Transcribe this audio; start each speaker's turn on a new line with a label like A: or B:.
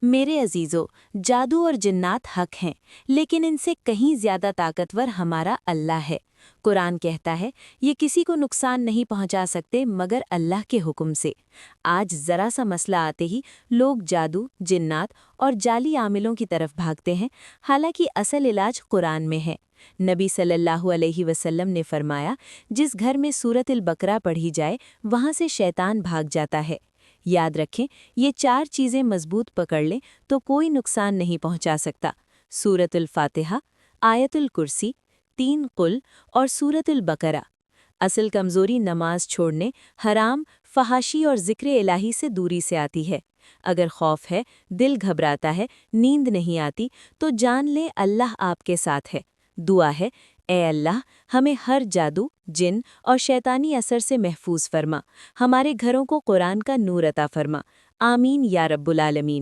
A: मेरे अजीजों, जादू और जिन्नात हक हैं, लेकिन इनसे कहीं ज्यादा ताकतवर हमारा अल्लाह है। कुरान कहता है, ये किसी को नुकसान नहीं पहुंचा सकते मगर अल्लाह के हुक्म से। आज जरा सा मसला आते ही लोग जादू, जिन्नात और जाली आमिलों की तरफ भागते हैं, हालांकि असल इलाज कुरान में है। नबी सल्लल्लाहु अलैहि वसल्लम ने फरमाया, जिस घर में सूरत अल बकरा पढ़ी जाए वहां से शैतान भाग जाता है। याद रखें, ये 4 चीज़ें मजबूत पकड़ लें तो कोई नुकसान नहीं पहुंचा सकता। सूरतुल फातिहा, आयतुल कुर्सी, 3 कुल और सूरतुल बकरा। असल कमज़ोरी नमाज छोड़ने, हराम, फहाशी और ज़िक्र इलाही से दूरी से आती है। अगर खौफ है, दिल घबराता है, नींद नहीं आती, तो जान लें अल्लाह आपके साथ है। दुआ है, ए अल्लाह, हमें हर जादू, जिन और शैतानी असर से महफूज फरमा। हमारे घरों को कुरान का नूर अता फरमा। आमीन या रब्बुल आलमीन।